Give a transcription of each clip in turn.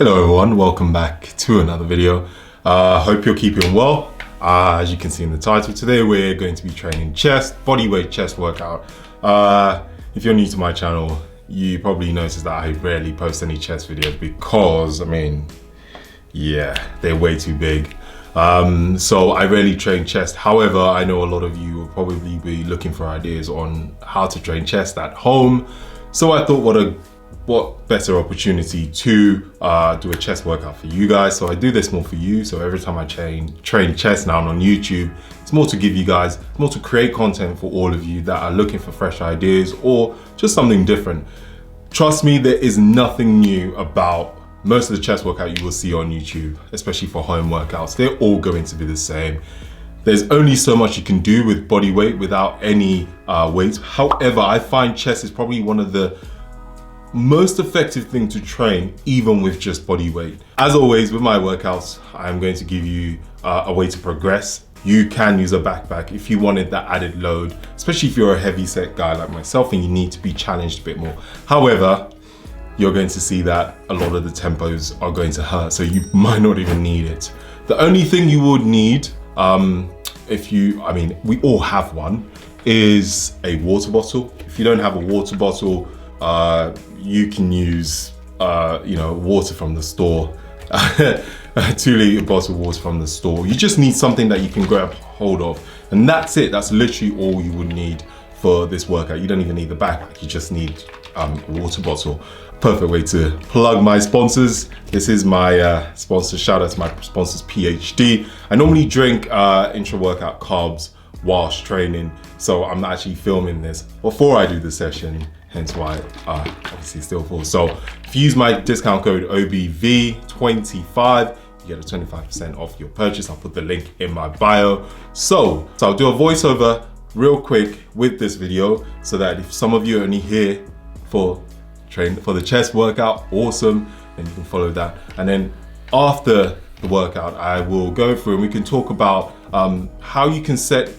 Hello everyone, welcome back to another video. Hope you're keeping well. As you can see in the title, today we're going to be training chest, body weight chest workout. If you're new to my channel, you probably noticed that I rarely post any chest videos because, they're way too big. So I rarely train chest. However, I know a lot of you will probably be looking for ideas on how to train chest at home. So I thought what better opportunity to do a chest workout for you guys. So I do this more for you. So every time I train chest now on YouTube, it's more to give you guys, more to create content for all of you that are looking for fresh ideas or just something different. Trust me, there is nothing new about most of the chest workout you will see on YouTube, especially for home workouts. They're all going to be the same. There's only so much you can do with body weight without any weights. However, I find chest is probably one of the most effective thing to train even with just body weight. As always with my workouts, I'm going to give you a way to progress. You can use a backpack if you wanted that added load, especially if you're a heavy set guy like myself and you need to be challenged a bit more. However, you're going to see that a lot of the tempos are going to hurt, so you might not even need it. The only thing you would need, we all have one, is a water bottle. If you don't have a water bottle, you can use water from the store, a 2-liter bottle of water from the store. You just need something that you can grab hold of, and that's it. That's literally all you would need for this workout. You don't even need the backpack, you just need a water bottle. Perfect way to plug my sponsors. This is my sponsor. Shout out to my sponsors, PhD. I normally drink intra-workout carbs whilst training, so I'm actually filming this before I do the session, hence why obviously still full. So if you use my discount code OBV25, you get a 25% off your purchase. I'll put the link in my bio. So I'll do a voiceover real quick with this video, so that if some of you are only here for the chest workout, awesome, then you can follow that. And then after the workout, I will go through and we can talk about how you can set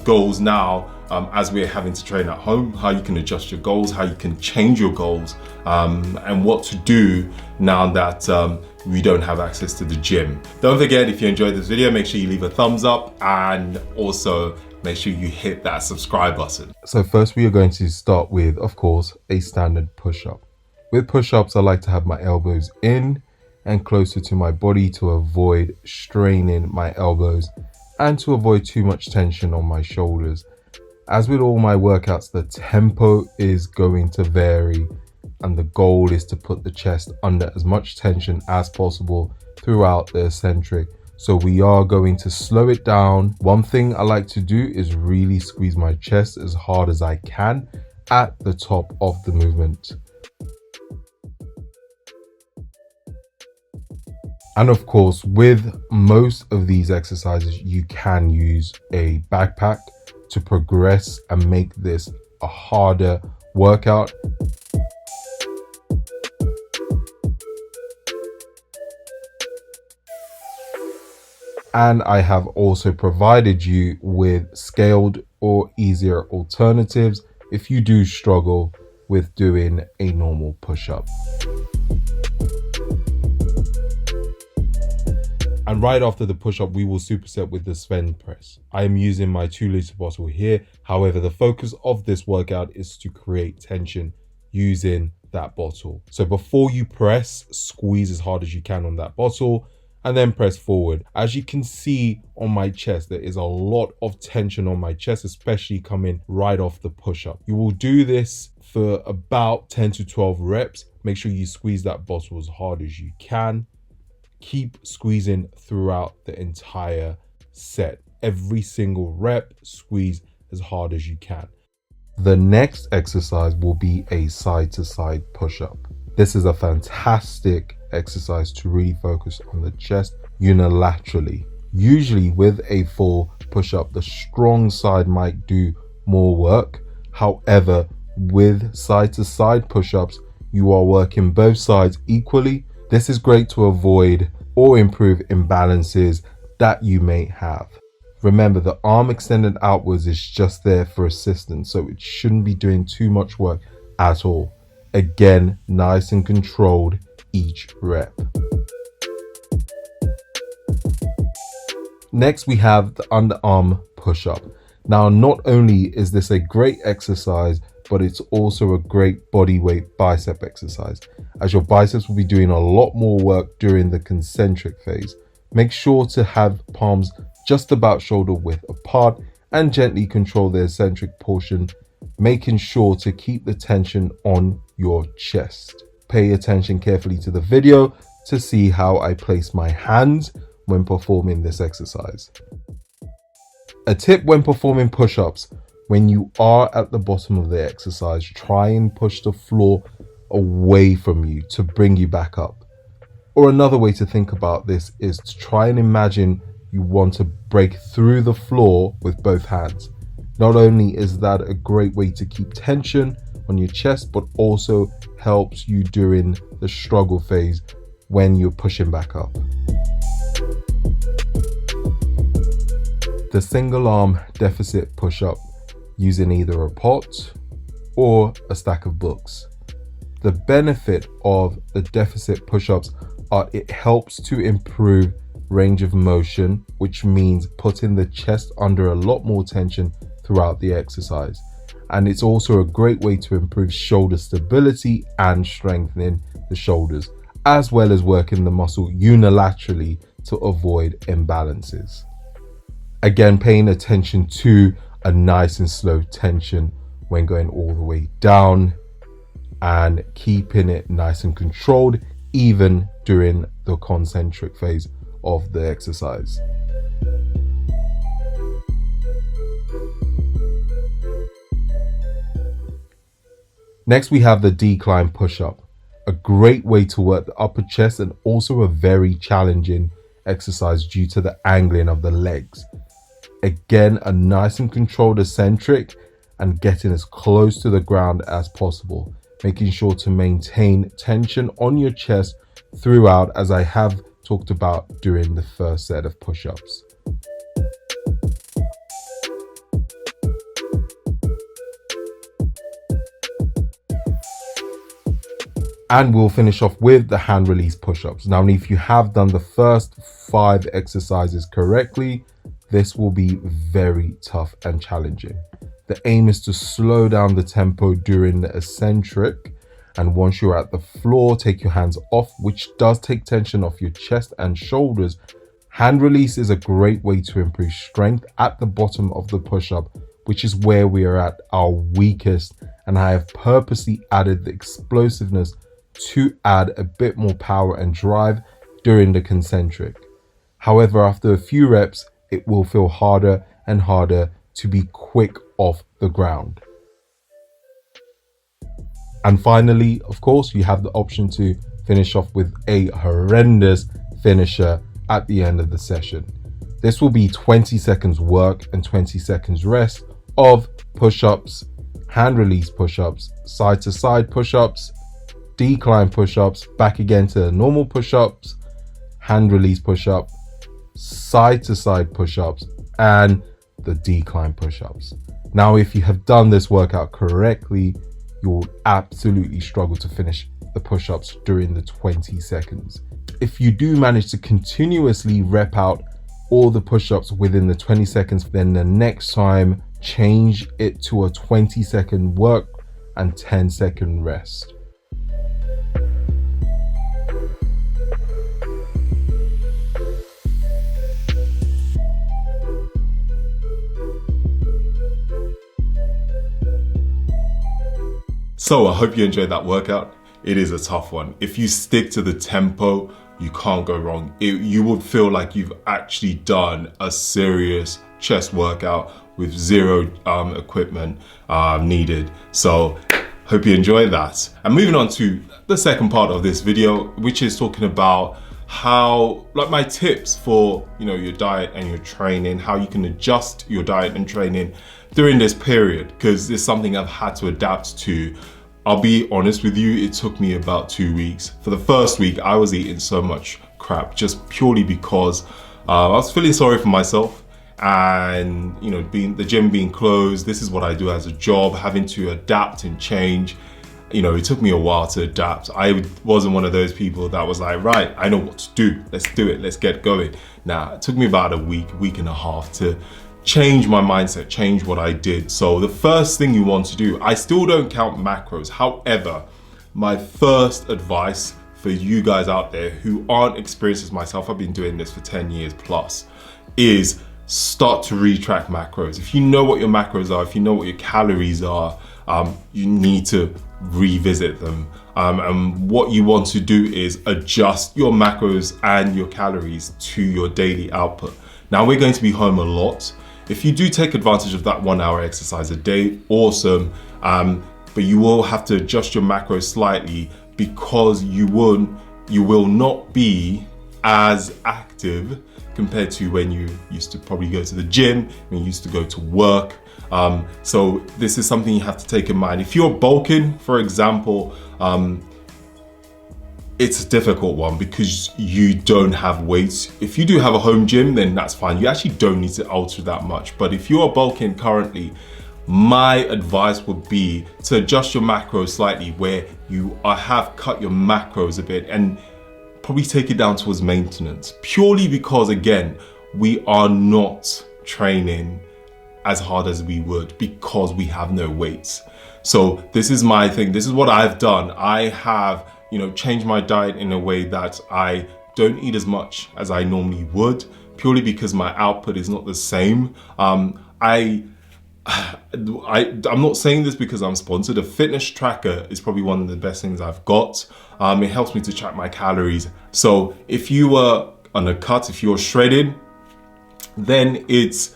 goals now as we're having to train at home, how you can adjust your goals, how you can change your goals, and what to do now that we don't have access to the gym. Don't forget, if you enjoyed this video, make sure you leave a thumbs up and also make sure you hit that subscribe button. So first we are going to start with, of course, a standard push-up. With push-ups, I like to have my elbows in and closer to my body to avoid straining my elbows and to avoid too much tension on my shoulders. As with all my workouts, the tempo is going to vary, and the goal is to put the chest under as much tension as possible throughout the eccentric. So we are going to slow it down. One thing I like to do is really squeeze my chest as hard as I can at the top of the movement. And of course, with most of these exercises, you can use a backpack to progress and make this a harder workout. And I have also provided you with scaled or easier alternatives if you do struggle with doing a normal push-up. And right after the push-up, we will superset with the STVEND press. I am using my 2-liter bottle here. However, the focus of this workout is to create tension using that bottle. So before you press, squeeze as hard as you can on that bottle and then press forward. As you can see on my chest, there is a lot of tension on my chest, especially coming right off the push-up. You will do this for about 10 to 12 reps. Make sure you squeeze that bottle as hard as you can. Keep squeezing throughout the entire set. Every single rep, squeeze as hard as you can. The next exercise will be a side-to-side push-up. This is a fantastic exercise to really focus on the chest unilaterally. Usually with a full push-up, the strong side might do more work. However, with side-to-side push-ups, you are working both sides equally. This is great to avoid or improve imbalances that you may have. Remember, the arm extended outwards is just there for assistance, so it shouldn't be doing too much work at all. Again, nice and controlled, each rep. Next, we have the underarm push-up. Now, not only is this a great exercise, but it's also a great body weight bicep exercise, as your biceps will be doing a lot more work during the concentric phase. Make sure to have palms just about shoulder width apart and gently control the eccentric portion, making sure to keep the tension on your chest. Pay attention carefully to the video to see how I place my hands when performing this exercise. A tip when performing push-ups: when you are at the bottom of the exercise, try and push the floor away from you to bring you back up. Or another way to think about this is to try and imagine you want to break through the floor with both hands. Not only is that a great way to keep tension on your chest, but also helps you during the struggle phase when you're pushing back up. The single arm deficit push-up using either a pot or a stack of books. The benefit of the deficit push-ups are it helps to improve range of motion, which means putting the chest under a lot more tension throughout the exercise. And it's also a great way to improve shoulder stability and strengthening the shoulders, as well as working the muscle unilaterally to avoid imbalances. Again, paying attention to a nice and slow tension when going all the way down and keeping it nice and controlled even during the concentric phase of the exercise. Next, we have the decline push-up, a great way to work the upper chest and also a very challenging exercise due to the angling of the legs. Again, a nice and controlled eccentric and getting as close to the ground as possible, making sure to maintain tension on your chest throughout, as I have talked about during the first set of push-ups. And we'll finish off with the hand release push-ups. Now, if you have done the first 5 exercises correctly, this will be very tough and challenging. The aim is to slow down the tempo during the eccentric, and once you're at the floor, take your hands off, which does take tension off your chest and shoulders. Hand release is a great way to improve strength at the bottom of the push-up, which is where we are at our weakest, and I have purposely added the explosiveness to add a bit more power and drive during the concentric. However, after a few reps, it will feel harder and harder to be quick off the ground. And finally, of course, you have the option to finish off with a horrendous finisher at the end of the session. This will be 20 seconds work and 20 seconds rest of push-ups, hand release push-ups, side to side push-ups, decline push-ups, back again to the normal push-ups, hand release push-up, side to side push-ups, and the decline push-ups. Now, if you have done this workout correctly, you will absolutely struggle to finish the push-ups during the 20 seconds. If you do manage to continuously rep out all the push-ups within the 20 seconds, then the next time change it to a 20-second work and 10-second rest. So I hope you enjoyed that workout. It is a tough one. If you stick to the tempo, you can't go wrong. You would feel like you've actually done a serious chest workout with zero equipment needed. So hope you enjoyed that. And moving on to the second part of this video, which is talking about how, like, my tips for, your diet and your training, how you can adjust your diet and training during this period, because it's something I've had to adapt to. I'll be honest with you, it took me about 2 weeks. For the first week, I was eating so much crap just purely because I was feeling sorry for myself, and the gym being closed, this is what I do as a job, having to adapt and change. you know, it took me a while to adapt. I wasn't one of those people that was like, right, I know what to do. Let's do it. Let's get going. Now, it took me about a week and a half to change my mindset, change what I did. So the first thing you want to do, I still don't count macros. However, my first advice for you guys out there who aren't experienced as myself, I've been doing this for 10 years plus, is start to retrack macros. If you know what your macros are, if you know what your calories are, you need to revisit them. And what you want to do is adjust your macros and your calories to your daily output. Now, we're going to be home a lot. If you do take advantage of that 1 hour exercise a day, awesome. But you will have to adjust your macros slightly because you will not be as active compared to when you used to probably go to the gym, when you used to go to work. So this is something you have to take in mind. If you're bulking, for example, it's a difficult one because you don't have weights. If you do have a home gym, then that's fine. You actually don't need to alter that much. But if you are bulking currently, my advice would be to adjust your macros slightly where you have cut your macros a bit and probably take it down towards maintenance, purely because, again, we are not training as hard as we would because we have no weights. So this is my thing. This is what I've done. I have, you know, changed my diet in a way that I don't eat as much as I normally would, purely because my output is not the same. I'm not saying this because I'm sponsored. A fitness tracker is probably one of the best things I've got. It helps me to track my calories. So if you were on a cut, if you're shredded, then it's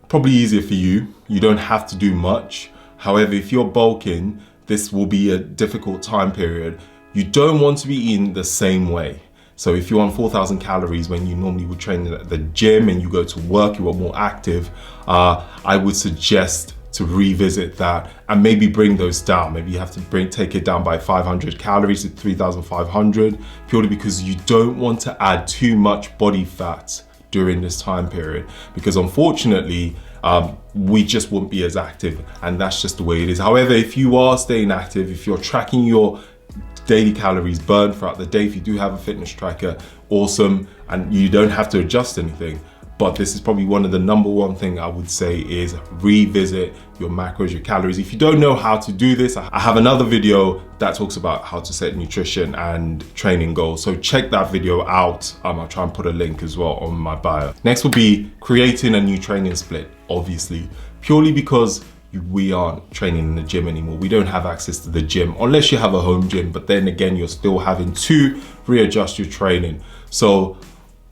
probably easier for you. You don't have to do much. However, if you're bulking, this will be a difficult time period. You don't want to be eating the same way. So if you're on 4,000 calories when you normally would train at the gym and you go to work, you are more active, I would suggest to revisit that and maybe bring those down. Maybe you have to take it down by 500 calories to 3,500, purely because you don't want to add too much body fat during this time period, because unfortunately, we just won't be as active, and that's just the way it is. However, if you are staying active, if you're tracking your daily calories burned throughout the day, if you do have a fitness tracker, awesome, and you don't have to adjust anything. But this is probably one of the number one thing I would say is revisit your macros, your calories. If you don't know how to do this, I have another video that talks about how to set nutrition and training goals. So check that video out. I'll try and put a link as well on my bio. Next will be creating a new training split, obviously, purely because we aren't training in the gym anymore. We don't have access to the gym unless you have a home gym, but then again, you're still having to readjust your training. So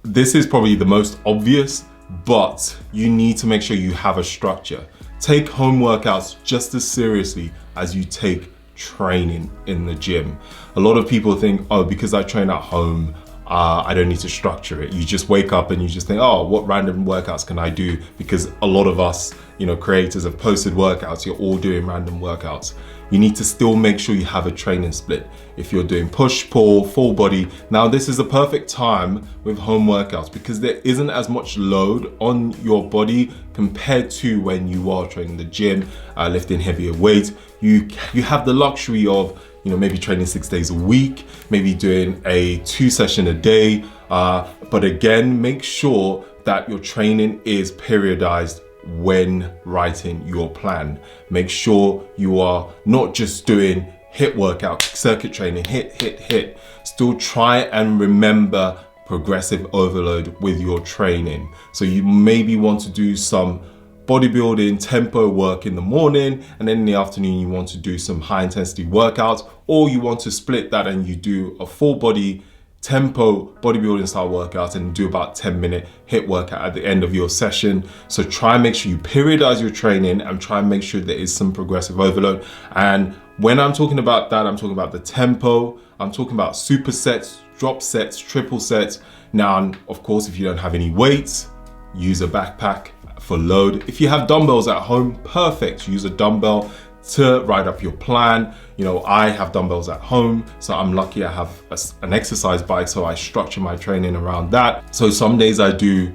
this is probably the most obvious, but you need to make sure you have a structure. Take home workouts just as seriously as you take training in the gym. A lot of people think, oh, because I train at home, I don't need to structure it. You just wake up and you just think, oh, what random workouts can I do? Because a lot of us, you know, creators have posted workouts, you're all doing random workouts. You need to still make sure you have a training split. If you're doing push, pull, full body, now this is a perfect time with home workouts because there isn't as much load on your body compared to when you are training the gym, lifting heavier weight. You have the luxury of, you know, maybe training 6 days a week, maybe doing a 2 session a day. But again, make sure that your training is periodized when writing your plan. Make sure you are not just doing HIIT workout, circuit training, hit. Still try and remember progressive overload with your training. So you maybe want to do some bodybuilding tempo work in the morning, and then in the afternoon you want to do some high intensity workouts, or you want to split that and you do a full body tempo bodybuilding style workout and do about 10-minute HIIT workout at the end of your session. So try and make sure you periodize your training and try and make sure there is some progressive overload. And when I'm talking about that, I'm talking about the tempo, I'm talking about supersets, drop sets, triple sets. Now, of course, if you don't have any weights, use a backpack for load. If you have dumbbells at home, perfect. Use a dumbbell to write up your plan. You know, I have dumbbells at home, so I'm lucky I have an exercise bike, so I structure my training around that. So some days I do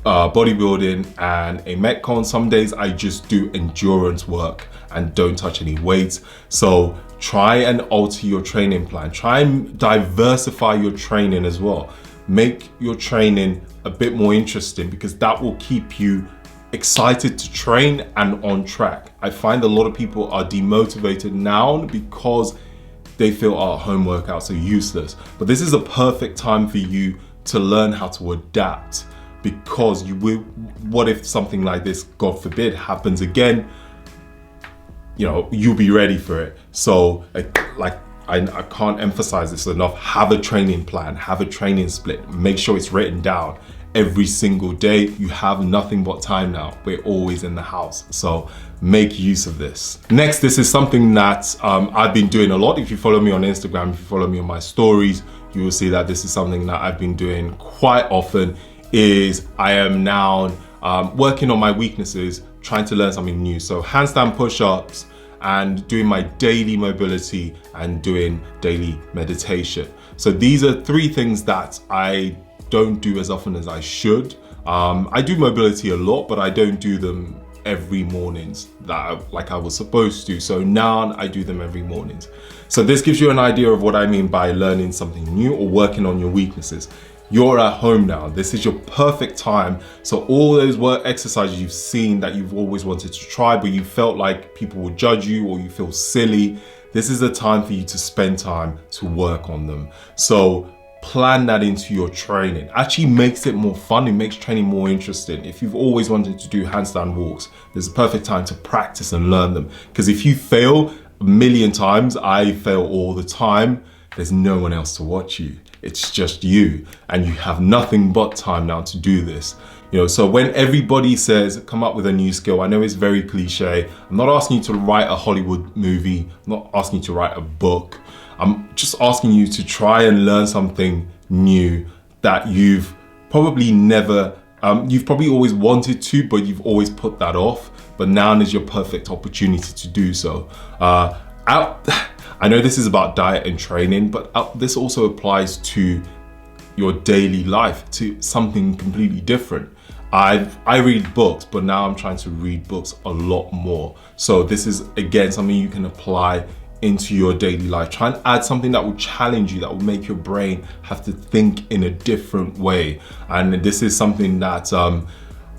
bodybuilding and a Metcon. Some days I just do endurance work and don't touch any weights. So try and alter your training plan. Try and diversify your training as well. Make your training a bit more interesting, because that will keep you excited to train and on track. I find a lot of people are demotivated now because they feel our home workouts are useless. But this is a perfect time for you to learn how to adapt, because you will, what if something like this, God forbid, happens again? You know, you'll be ready for it. So I can't emphasize this enough. Have a training plan, have a training split. Make sure it's written down every single day. You have nothing but time now. We're always in the house. So make use of this. Next, this is something that I've been doing a lot. If you follow me on Instagram, if you follow me on my stories, you will see that this is something that I've been doing quite often. Is I am now working on my weaknesses, trying to learn something new. So handstand push-ups, and doing my daily mobility, and doing daily meditation. So these are three things that I don't do as often as I should. I do mobility a lot, but I don't do them every mornings like I was supposed to. So now I do them every mornings. So this gives you an idea of what I mean by learning something new or working on your weaknesses. You're at home now. This is your perfect time. So all those work exercises you've seen that you've always wanted to try, but you felt like people will judge you or you feel silly, this is the time for you to spend time to work on them. So plan that into your training. Actually makes it more fun. It makes training more interesting. If you've always wanted to do handstand walks, there's a perfect time to practice and learn them. Because if you fail a million times, I fail all the time, there's no one else to watch you. It's just you, and you have nothing but time now to do this. You know, so when everybody says come up with a new skill, I know it's very cliche. I'm not asking you to write a Hollywood movie. I'm not asking you to write a book. I'm just asking you to try and learn something new that you've probably never, you've probably always wanted to, but you've always put that off. But now is your perfect opportunity to do so. I know this is about diet and training, but this also applies to your daily life, to something completely different. I read books, but now I'm trying to read books a lot more. So this is, again, something you can apply into your daily life. Try and add something that will challenge you, that will make your brain have to think in a different way. And this is something that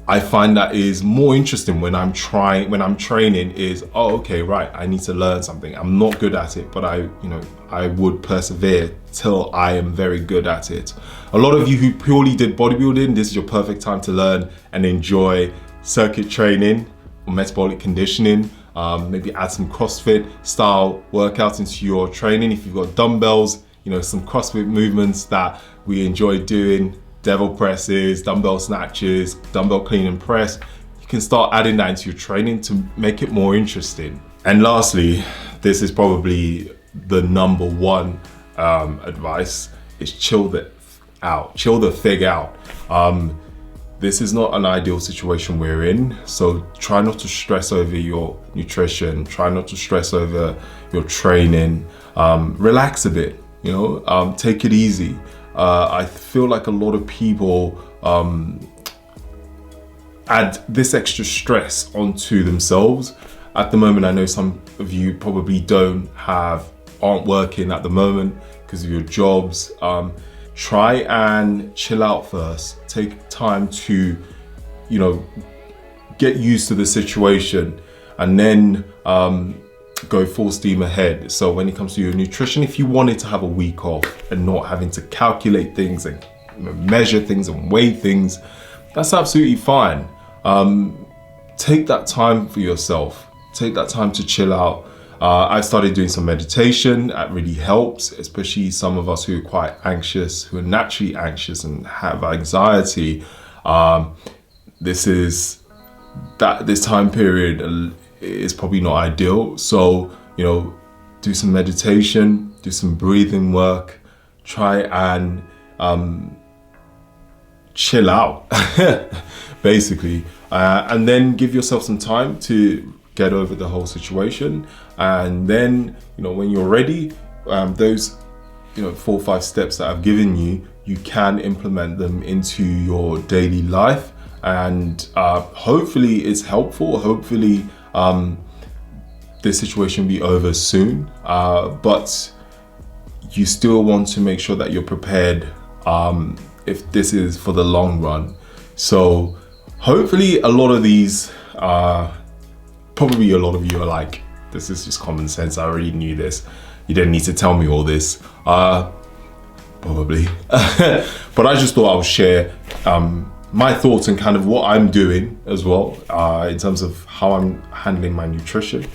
I find that is more interesting when I'm training is, oh, okay, right, I need to learn something. I'm not good at it, but I would persevere till I am very good at it. A lot of you who purely did bodybuilding, this is your perfect time to learn and enjoy circuit training or metabolic conditioning. Maybe add some CrossFit style workouts into your training. If you've got dumbbells, some CrossFit movements that we enjoy doing, devil presses, dumbbell snatches, dumbbell clean and press. You can start adding that into your training to make it more interesting. And lastly, this is probably the number one advice, is chill the fig out. This is not an ideal situation we're in, so try not to stress over your nutrition, try not to stress over your training, relax a bit, take it easy. I feel like a lot of people add this extra stress onto themselves. At the moment, I know some of you probably aren't working at the moment because of your jobs. Try and chill out first. Take time to, get used to the situation, and then go full steam ahead. So when it comes to your nutrition, if you wanted to have a week off and not having to calculate things and measure things and weigh things, that's absolutely fine. Take that time for yourself. Take that time to chill out. I started doing some meditation. That really helps, especially some of us who are quite anxious, who are naturally anxious and have anxiety. This time period is probably not ideal. So, do some meditation, do some breathing work, try and chill out, basically. And then give yourself some time to get over the whole situation. And then, when you're ready, those, 4 or 5 steps that I've given you, you can implement them into your daily life. And hopefully it's helpful. Hopefully this situation be over soon, but you still want to make sure that you're prepared if this is for the long run. So hopefully a lot of these, probably a lot of you are like, this is just common sense, I already knew this, you didn't need to tell me all this, probably. But I just thought I would share my thoughts and kind of what I'm doing as well, in terms of how I'm handling my nutrition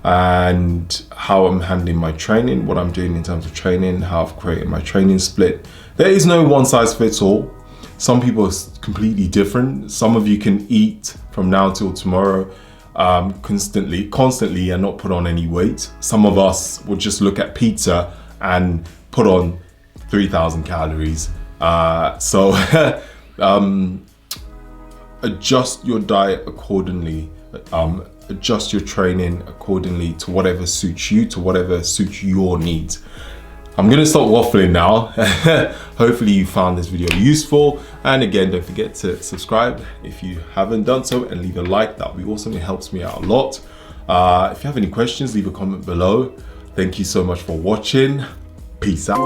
and how I'm handling my training, what I'm doing in terms of training, how I've created my training split. There is no one size fits all. Some people are completely different. Some of you can eat from now till tomorrow constantly and not put on any weight. Some of us will just look at pizza and put on 3,000 calories. So adjust your diet accordingly. Adjust your training accordingly to whatever suits you, to whatever suits your needs. I'm gonna stop waffling now. Hopefully you found this video useful. And again, don't forget to subscribe if you haven't done so, and leave a like. That would be awesome, it helps me out a lot. If you have any questions, leave a comment below. Thank you so much for watching. Peace out.